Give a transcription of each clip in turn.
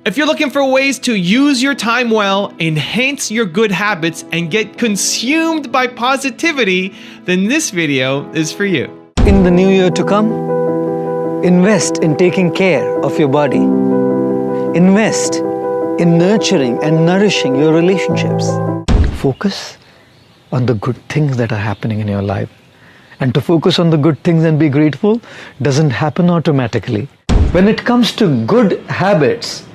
If you're looking for ways to use your time well, enhance your good habits, and get consumed by positivity, then this video is for you. In the new year to come, invest in taking care of your body. Invest in nurturing and nourishing your relationships. Focus on the good things that are happening in your life. And to focus on the good things and be grateful doesn't happen automatically. When it comes to good habits,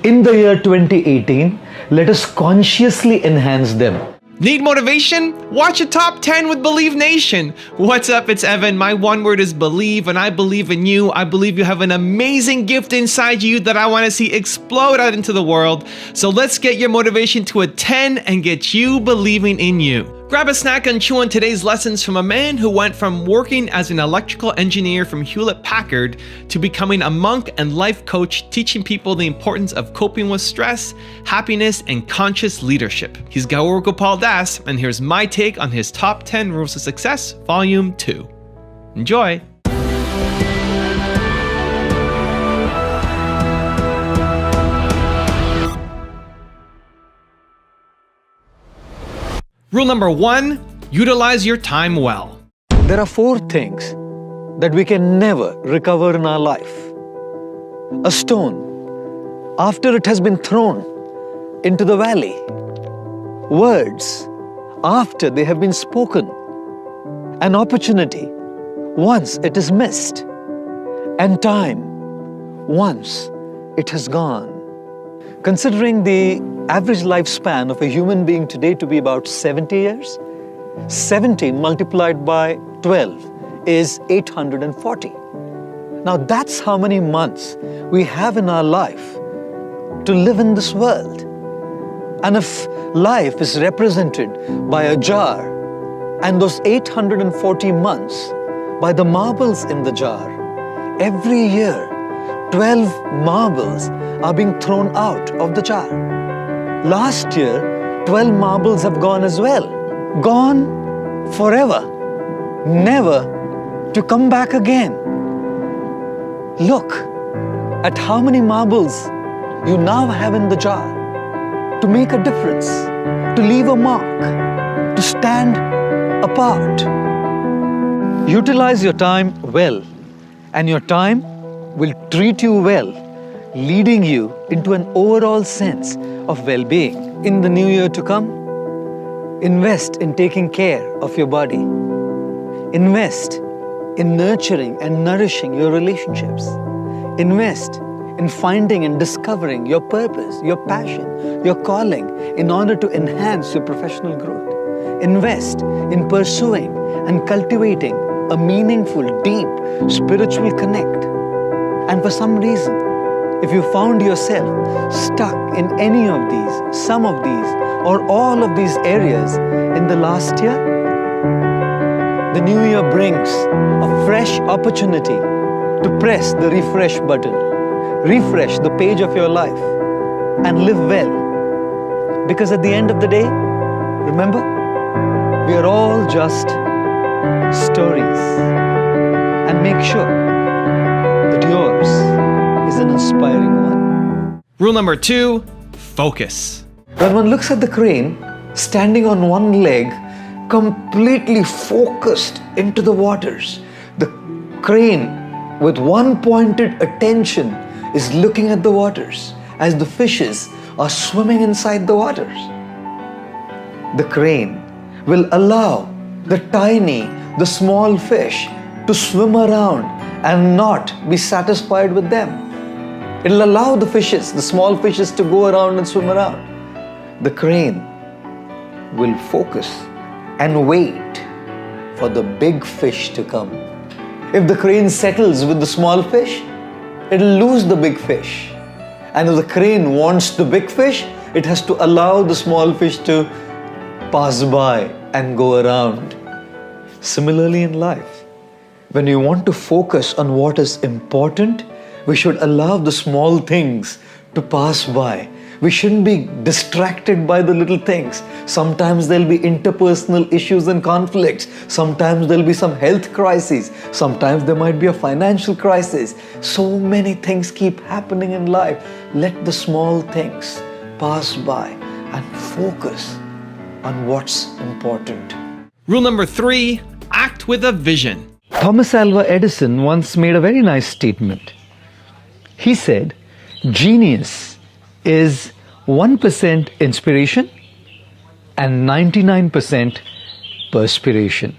in the year 2018, let us consciously enhance them. Need motivation? Watch a top 10 with Believe Nation. What's up? It's Evan. My one word is believe, and I believe in you. I believe you have an amazing gift inside you that I want to see explode out into the world. So let's get your motivation to a 10 and get you believing in you. Grab a snack and chew on today's lessons from a man who went from working as an electrical engineer from Hewlett-Packard to becoming a monk and life coach, teaching people the importance of coping with stress, happiness, and conscious leadership. He's Gaur Gopal, and here's my take on his top 10 rules of success, volume 2. Enjoy. Rule number 1, utilize your time well. There are 4 things that we can never recover in our life. A stone, after it has been thrown into the valley. Words, after they have been spoken. An opportunity, once it is missed. And time, once it has gone. Considering the average lifespan of a human being today to be about 70 years, 70 multiplied by 12 is 840. Now that's how many months we have in our life to live in this world. And if life is represented by a jar and those 840 months by the marbles in the jar, every year 12 marbles are being thrown out of the jar. Last year, 12 marbles have gone as well. Gone forever, never to come back again. Look at how many marbles you now have in the jar to make a difference, to leave a mark, to stand apart. Utilize your time well, and your time will treat you well, leading you into an overall sense of well-being. In the new year to come, invest in taking care of your body. Invest in nurturing and nourishing your relationships. Invest in finding and discovering your purpose, your passion, your calling in order to enhance your professional growth. Invest in pursuing and cultivating a meaningful, deep, spiritual connect. And for some reason, if you found yourself stuck in any of these, some of these, or all of these areas in the last year, the new year brings a fresh opportunity to press the refresh button, refresh the page of your life, and live well. Because at the end of the day, remember, we are all just stories. And make sure that yours is an inspiring one. Rule number 2, focus. When one looks at the crane standing on one leg, completely focused into the waters, the crane with one pointed attention is looking at the waters as the fishes are swimming inside the waters. The crane will allow the small fish to swim around and not be satisfied with them. It'll allow the small fishes to go around and swim around. The crane will focus and wait for the big fish to come. If the crane settles with the small fish, it'll lose the big fish. And if the crane wants the big fish, it has to allow the small fish to pass by and go around. Similarly in life, when we want to focus on what is important, we should allow the small things to pass by. We shouldn't be distracted by the little things. Sometimes there'll be interpersonal issues and conflicts. Sometimes there'll be some health crises. Sometimes there might be a financial crisis. So many things keep happening in life. Let the small things pass by and focus on what's important. Rule number 3, act with a vision. Thomas Alva Edison once made a very nice statement. He said, genius is 1% inspiration and 99% perspiration.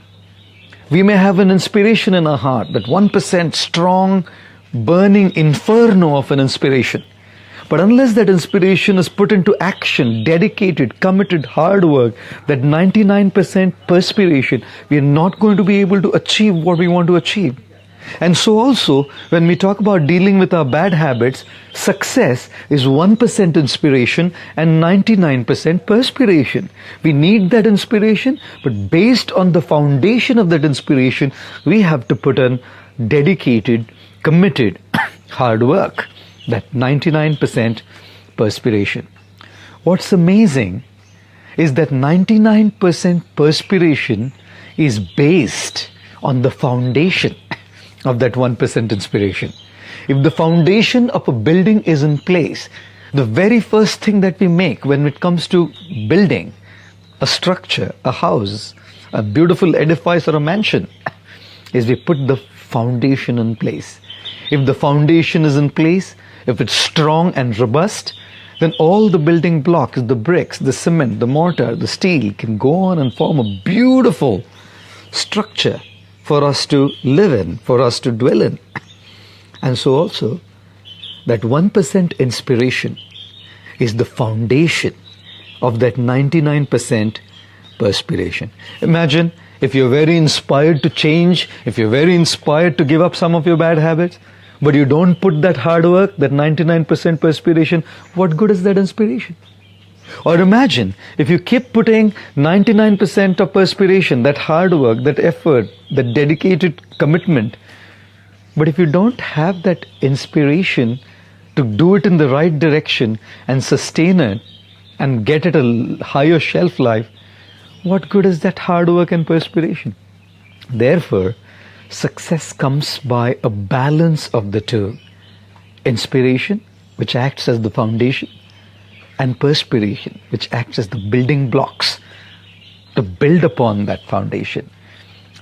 We may have an inspiration in our heart, but 1% strong, burning inferno of an inspiration. But unless that inspiration is put into action, dedicated, committed, hard work, that 99% perspiration, we are not going to be able to achieve what we want to achieve. And so also, when we talk about dealing with our bad habits, success is 1% inspiration and 99% perspiration. We need that inspiration, but based on the foundation of that inspiration, we have to put in dedicated, committed, hard work. That 99% perspiration. What's amazing is that 99% perspiration is based on the foundation of that 1% inspiration. If the foundation of a building is in place, the very first thing that we make when it comes to building a structure, a house, a beautiful edifice or a mansion, is we put the foundation in place. If the foundation is in place, if it's strong and robust, then all the building blocks, the bricks, the cement, the mortar, the steel can go on and form a beautiful structure for us to live in, for us to dwell in. And so also, that 1% inspiration is the foundation of that 99% perspiration. Imagine if you're very inspired to change, if you're very inspired to give up some of your bad habits, but you don't put that hard work, that 99% perspiration, what good is that inspiration? Or imagine if you keep putting 99% of perspiration, that hard work, that effort, that dedicated commitment, but if you don't have that inspiration to do it in the right direction and sustain it and get it a higher shelf life, what good is that hard work and perspiration? Therefore, success comes by a balance of the two. Inspiration, which acts as the foundation, and perspiration, which acts as the building blocks to build upon that foundation.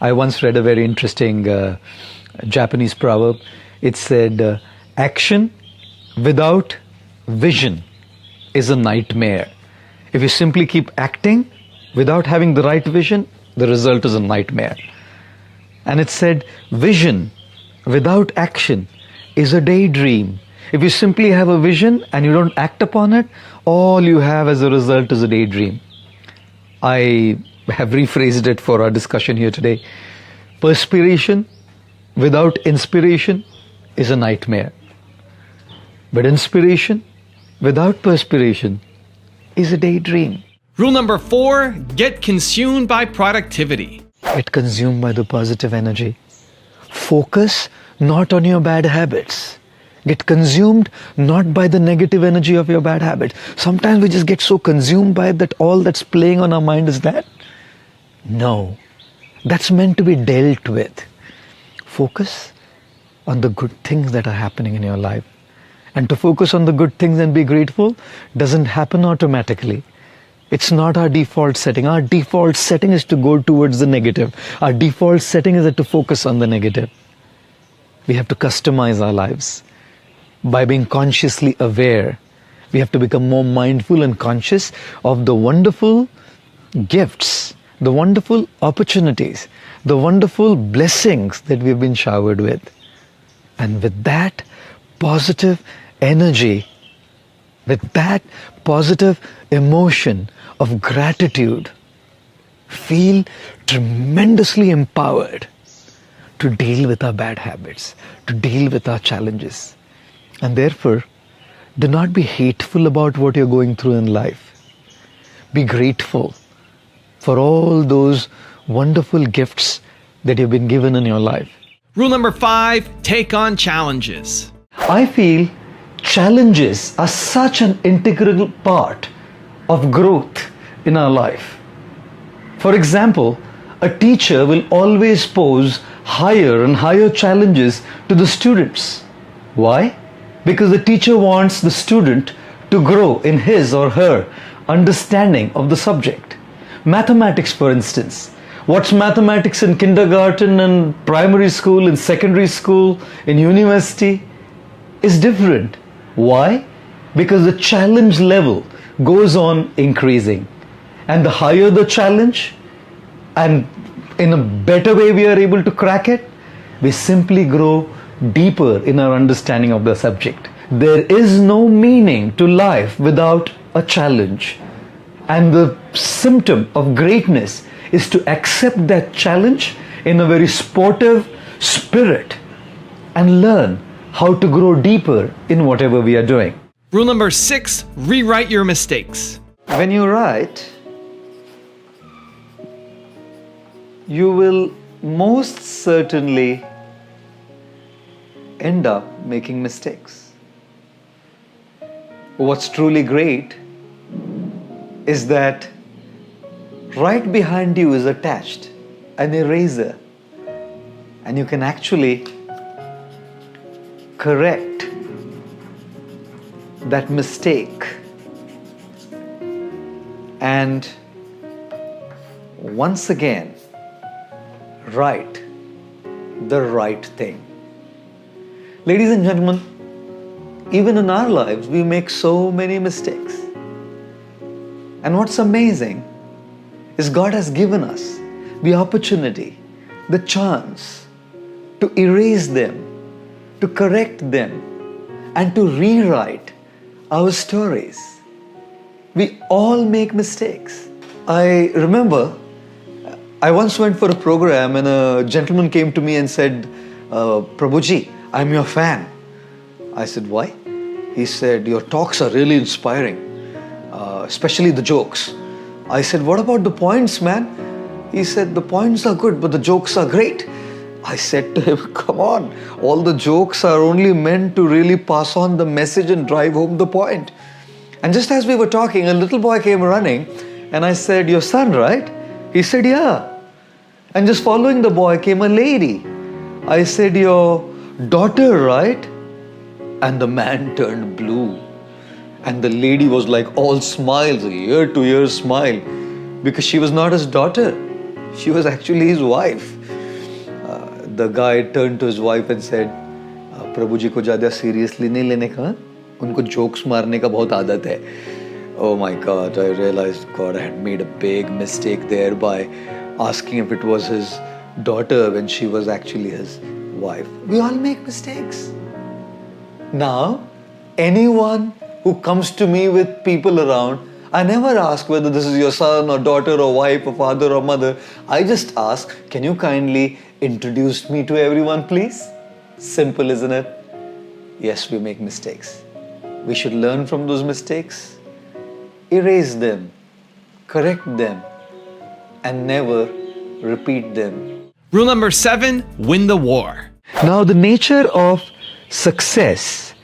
I once read a very interesting Japanese proverb. It said, action without vision is a nightmare. If you simply keep acting without having the right vision, the result is a nightmare. And it said, vision without action is a daydream. If you simply have a vision and you don't act upon it, all you have as a result is a daydream. I have rephrased it for our discussion here today. Perspiration without inspiration is a nightmare. But inspiration without perspiration is a daydream. Rule number 4, get consumed by productivity. Get consumed by the positive energy. Focus not on your bad habits. Get consumed not by the negative energy of your bad habits. Sometimes we just get so consumed by it that all that's playing on our mind is that. No, that's meant to be dealt with. Focus on the good things that are happening in your life. And to focus on the good things and be grateful doesn't happen automatically. It's not our default setting. Our default setting is to go towards the negative. Our default setting is to focus on the negative. We have to customize our lives by being consciously aware. We have to become more mindful and conscious of the wonderful gifts, the wonderful opportunities, the wonderful blessings that we've been showered with. And with that positive energy, with that positive emotion of gratitude, feel tremendously empowered to deal with our bad habits, to deal with our challenges. And therefore, do not be hateful about what you're going through in life. Be grateful for all those wonderful gifts that you've been given in your life. Rule number 5, take on challenges. I feel challenges are such an integral part of growth in our life. For example, a teacher will always pose higher and higher challenges to the students. Why? Because the teacher wants the student to grow in his or her understanding of the subject. Mathematics, for instance. What's mathematics in kindergarten and primary school, in secondary school, in university is different. Why? Because the challenge level goes on increasing. And the higher the challenge, and in a better way we are able to crack it, we simply grow deeper in our understanding of the subject. There is no meaning to life without a challenge. And the symptom of greatness is to accept that challenge in a very sportive spirit and learn how to grow deeper in whatever we are doing. Rule number 6, rewrite your mistakes. When you write, you will most certainly end up making mistakes. What's truly great is that right behind you is attached an eraser, and you can actually correct that mistake and once again write the right thing. Ladies and gentlemen, even in our lives we make so many mistakes. And what's amazing is God has given us the opportunity, the chance to erase them, to correct them, and to rewrite our stories. We all make mistakes. I remember I once went for a program and a gentleman came to me and said, Prabhuji, I'm your fan. I said, why? He said, your talks are really inspiring, especially the jokes. I said, what about the points, man? He said, the points are good, but the jokes are great. I said to him, come on, all the jokes are only meant to really pass on the message and drive home the point. And just as we were talking, a little boy came running and I said, your son, right? He said, yeah. And just following the boy came a lady. I said, your daughter, right? And the man turned blue. And the lady was like all smiles, a ear-to-ear smile, because she was not his daughter. She was actually his wife. The guy turned to his wife and said, प्रभु जी को ज़्यादा seriously नहीं लेने का, उनको jokes मारने का बहुत आदत है. Oh my God, I realized, God, I had made a big mistake there by asking if it was his daughter when she was actually his wife. We all make mistakes. Now, anyone who comes to me with people around, I never ask whether this is your son or daughter or wife or father or mother. I just ask, can you kindly introduce me to everyone, please? Simple, isn't it? Yes, we make mistakes. We should learn from those mistakes, erase them, correct them, and never repeat them. Rule number 7, win the war. Now, the nature of success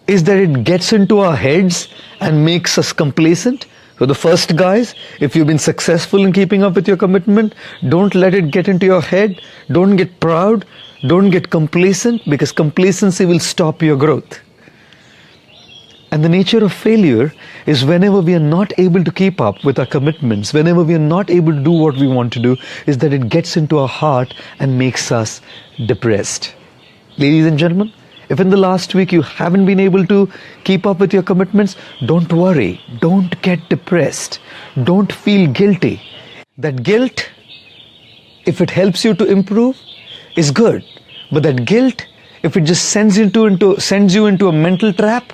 is that it gets into our heads and makes us complacent. So the first, guys, if you've been successful in keeping up with your commitment, don't let it get into your head. Don't get proud. Don't get complacent, because complacency will stop your growth. And the nature of failure is whenever we are not able to keep up with our commitments, whenever we are not able to do what we want to do, is that it gets into our heart and makes us depressed. Ladies and gentlemen, if in the last week you haven't been able to keep up with your commitments, don't worry. Don't get depressed. Don't feel guilty. That guilt, if it helps you to improve, is good. But that guilt, if it just sends you into a mental trap,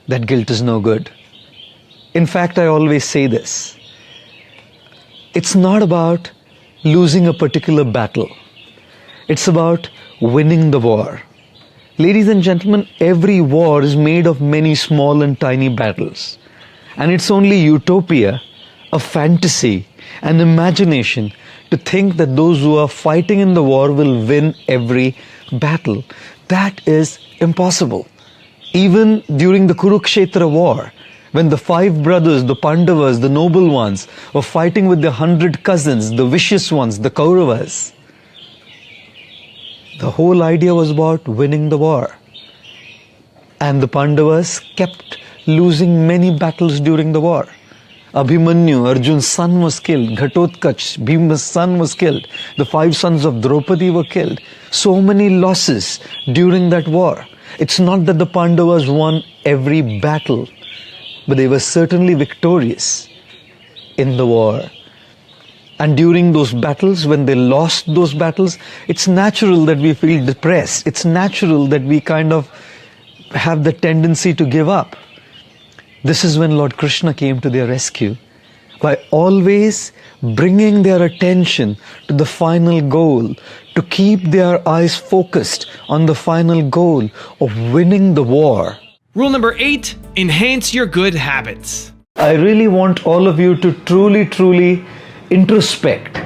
that guilt is no good. In fact, I always say this. It's not about losing a particular battle. It's about winning the war. Ladies and gentlemen, every war is made of many small and tiny battles. And it's only utopia, a fantasy, an imagination to think that those who are fighting in the war will win every battle. That is impossible. Even during the Kurukshetra war, when the 5 brothers, the Pandavas, the noble ones, were fighting with their 100 cousins, the vicious ones, the Kauravas, the whole idea was about winning the war. And the Pandavas kept losing many battles during the war. Abhimanyu, Arjun's son, was killed. Ghatotkach, Bhima's son, was killed. The 5 sons of Draupadi were killed. So many losses during that war. It's not that the Pandavas won every battle, but they were certainly victorious in the war. And during those battles, when they lost those battles, it's natural that we feel depressed. It's natural that we kind of have the tendency to give up. This is when Lord Krishna came to their rescue by always bringing their attention to the final goal, to keep their eyes focused on the final goal of winning the war. Rule number 8, enhance your good habits. I really want all of you to truly introspect.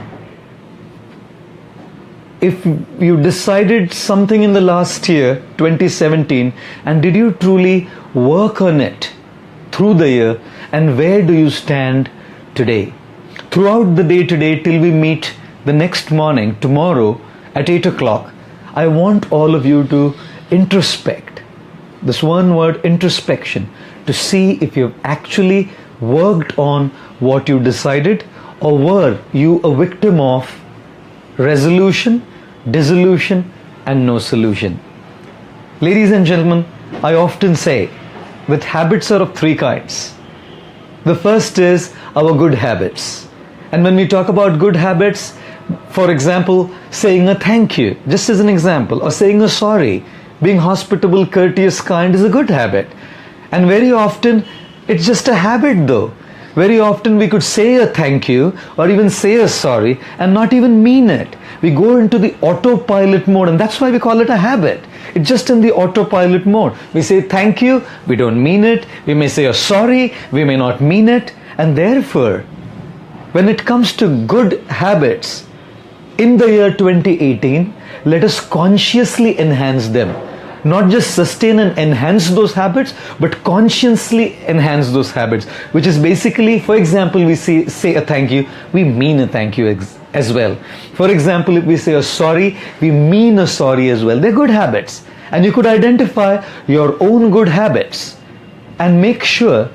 If you decided something in the last year, 2017, and did you truly work on it through the year, and where do you stand today? Throughout the day today till we meet the next morning, tomorrow at 8 o'clock, I want all of you to introspect. This one word, introspection, to see if you've actually worked on what you decided, or were you a victim of resolution, dissolution, and no solution. Ladies and gentlemen, I often say that habits are of 3 kinds. The first is our good habits. And when we talk about good habits, for example, saying a thank you, just as an example, or saying a sorry, being hospitable, courteous, kind is a good habit. And very often, it's just a habit though. Very often we could say a thank you or even say a sorry and not even mean it. We go into the autopilot mode, and that's why we call it a habit. It's just in the autopilot mode. We say thank you, we don't mean it. We may say a sorry, we may not mean it. And therefore, when it comes to good habits, in the year 2018, let us consciously enhance them. Not just sustain and enhance those habits, but consciously enhance those habits, which is basically, for example, we say a thank you, we mean a thank you as well. For example, if we say a sorry, we mean a sorry as well. They're good habits. And you could identify your own good habits and make sure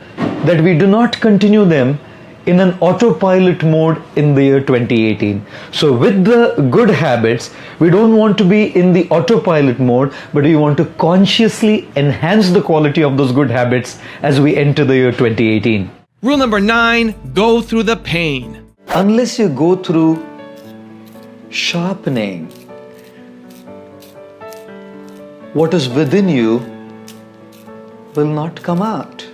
that we do not continue them in an autopilot mode in the year 2018. So with the good habits, we don't want to be in the autopilot mode, but we want to consciously enhance the quality of those good habits as we enter the year 2018. Rule number 9, go through the pain. Unless you go through sharpening, what is within you will not come out.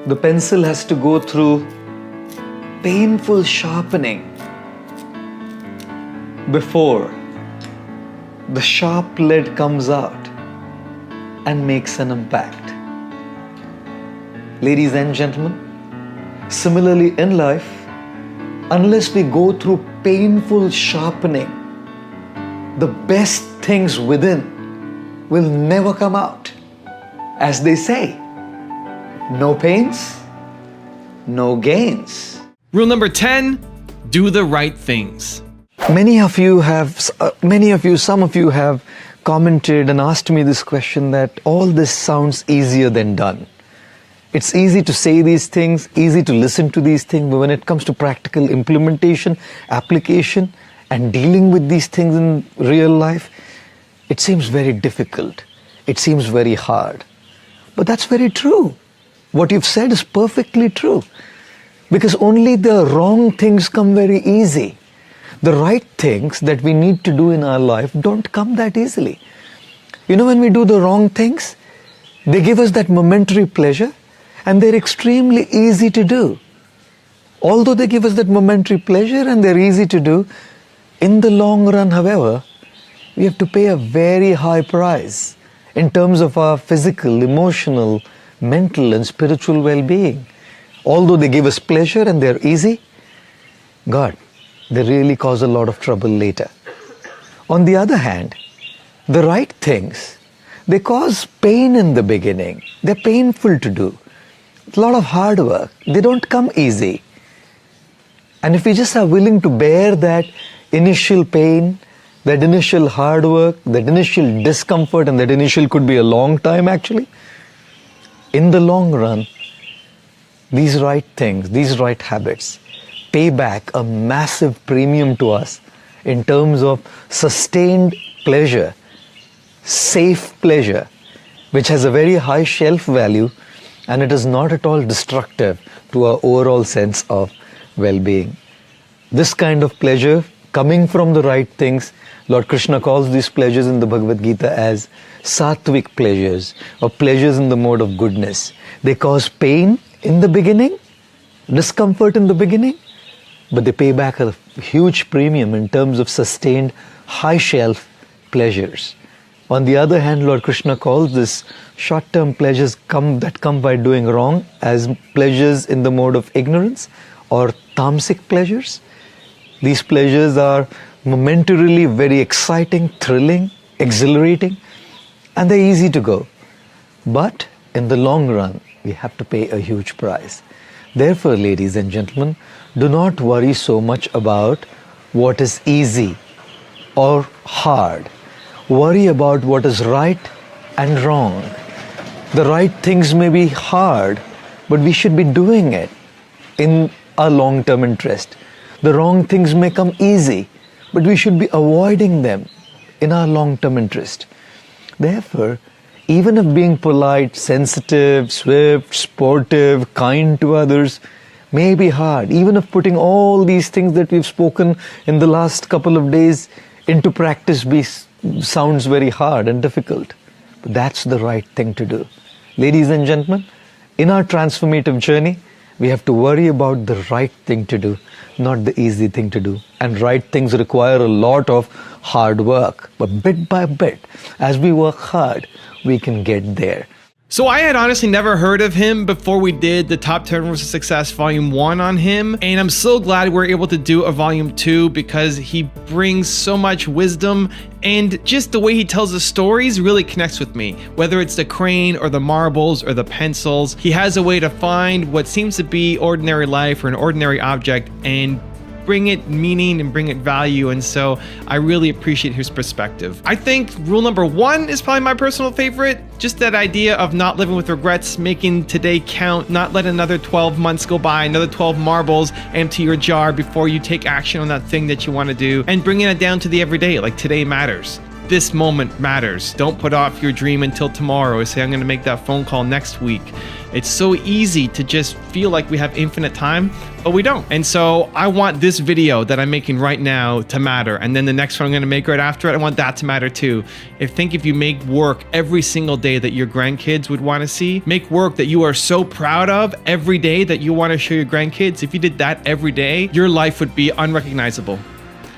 The pencil has to go through painful sharpening before the sharp lead comes out and makes an impact. Ladies and gentlemen, similarly in life, unless we go through painful sharpening, the best things within will never come out. As they say, no pains, no gains. Rule number 10, do the right things. Some of you have commented and asked me this question that all this sounds easier than done. It's easy to say these things, easy to listen to these things, but when it comes to practical implementation, application, and dealing with these things in real life, it seems very difficult. It seems very hard. But that's very true. What you've said is perfectly true. Because only the wrong things come very easy. The right things that we need to do in our life don't come that easily. You know, when we do the wrong things, they give us that momentary pleasure and they're extremely easy to do. Although they give us that momentary pleasure and they're easy to do, in the long run, however, we have to pay a very high price in terms of our physical, emotional, mental and spiritual well-being. Although they give us pleasure and they're easy, God, they really cause a lot of trouble later. On the other hand, the right things, They cause pain in the beginning. They're painful to do. It's a lot of hard work. They don't come easy. And if we just are willing to bear that initial pain, that initial hard work, that initial discomfort, and that initial could be a long time actually, in the long run, these right things, these right habits pay back a massive premium to us in terms of sustained pleasure, safe pleasure, which has a very high shelf value, and it is not at all destructive to our overall sense of well-being. This kind of pleasure coming from the right things, Lord Krishna calls these pleasures in the Bhagavad Gita as sattvic pleasures, or pleasures in the mode of goodness. They cause pain in the beginning, discomfort in the beginning, but they pay back a huge premium in terms of sustained high shelf pleasures. On the other hand, Lord Krishna calls this short-term pleasures that come by doing wrong as pleasures in the mode of ignorance or tamasic pleasures. These pleasures are momentarily very exciting, thrilling, exhilarating, and they're easy to go. But in the long run, we have to pay a huge price. Therefore, ladies and gentlemen, do not worry so much about what is easy or hard. Worry about what is right and wrong. The right things may be hard, but we should be doing it in our long-term interest. The wrong things may come easy, but we should be avoiding them in our long-term interest. Therefore, even if being polite, sensitive, swift, sportive, kind to others may be hard, even if putting all these things that we've spoken in the last couple of days into practice sounds very hard and difficult, but that's the right thing to do. Ladies and gentlemen, in our transformative journey, we have to worry about the right thing to do, not the easy thing to do. And right things require a lot of hard work. But bit by bit, as we work hard, we can get there. So I had honestly never heard of him before we did the Top 10 Rules of Success Volume 1 on him. And I'm so glad we're able to do a Volume 2 because he brings so much wisdom, and just the way he tells the stories really connects with me. Whether it's the crane or the marbles or the pencils, he has a way to find what seems to be ordinary life or an ordinary object and bring it meaning and bring it value, and so I really appreciate his perspective. I think rule number 1 is probably my personal favorite. Just that idea of not living with regrets, making today count, not let another 12 months go by, another 12 marbles empty your jar before you take action on that thing that you want to do, and bringing it down to the everyday, like today matters. This moment matters. Don't put off your dream until tomorrow or say I'm going to make that phone call next week. It's so easy to just feel like we have infinite time, but we don't. And so I want this video that I'm making right now to matter. And then the next one I'm going to make right after it, I want that to matter too. Think if you make work every single day that your grandkids would want to see, make work that you are so proud of every day that you want to show your grandkids. If you did that every day, your life would be unrecognizable.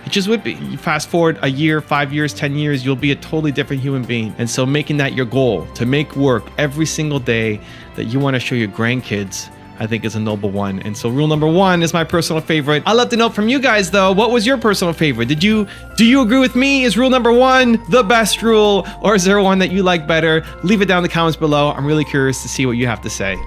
It just would be. You fast forward a year, 5 years, 10 years, you'll be a totally different human being. And so making that your goal, to make work every single day that you want to show your grandkids, I think is a noble one. And so rule number 1 is my personal favorite. I'd love to know from you guys though, what was your personal favorite? Do you agree with me? Is rule number 1 the best rule, or is there one that you like better? Leave it down in the comments below. I'm really curious to see what you have to say.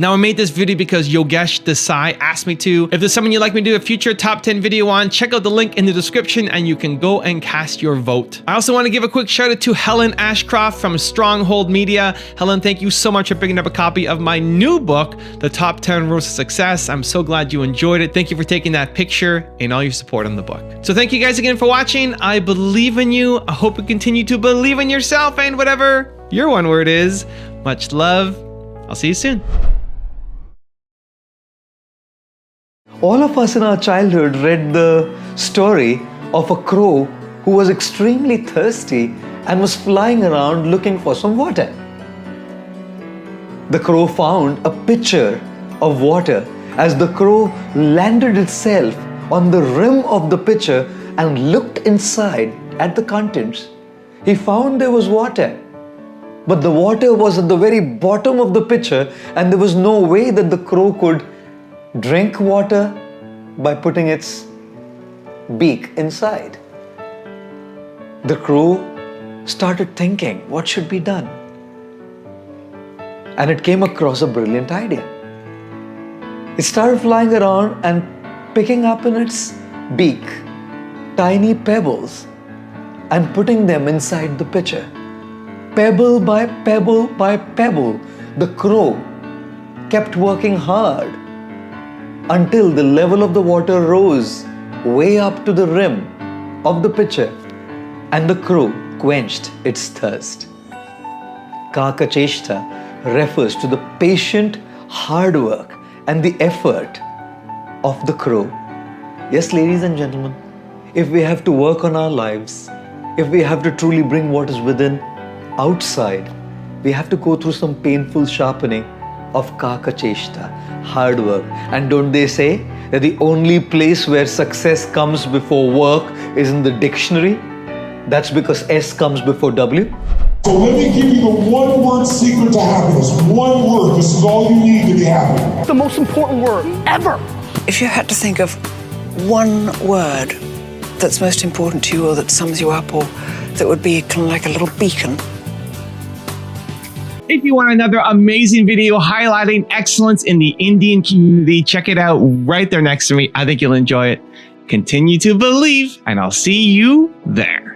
Now I made this video because Yogesh Desai asked me to. If there's someone you'd like me to do a future top 10 video on, check out the link in the description and you can go and cast your vote. I also want to give a quick shout out to Helen Ashcroft from Stronghold Media. Helen, thank you so much for picking up a copy of my new book, The Top 10 Rules of Success. I'm so glad you enjoyed it. Thank you for taking that picture and all your support on the book. So thank you guys again for watching. I believe in you. I hope you continue to believe in yourself and whatever your one word is. Much love. I'll see you soon. All of us in our childhood read the story of a crow who was extremely thirsty and was flying around looking for some water. The crow found a pitcher of water. As the crow landed itself on the rim of the pitcher and looked inside at the contents, he found there was water. But the water was at the very bottom of the pitcher and there was no way that the crow could drink water by putting its beak inside. The crew started thinking, what should be done? And it came across a brilliant idea. It started flying around and picking up in its beak tiny pebbles and putting them inside the pitcher. Pebble by pebble by pebble, the crow kept working hard until the level of the water rose way up to the rim of the pitcher and the crow quenched its thirst. Kakacheshta refers to the patient hard work and the effort of the crow. Yes, ladies and gentlemen, if we have to work on our lives, if we have to truly bring what is within outside, we have to go through some painful sharpening of kakacheshta, hard work. And don't they say that the only place where success comes before work is in the dictionary? That's because S comes before W. So let me give you the one-word secret to happiness. One word. This is all you need to be happy. The most important word ever. If you had to think of one word that's most important to you or that sums you up or that would be kind of like a little beacon. If you want another amazing video highlighting excellence in the Indian community, check it out right there next to me. I think you'll enjoy it. Continue to believe, and I'll see you there.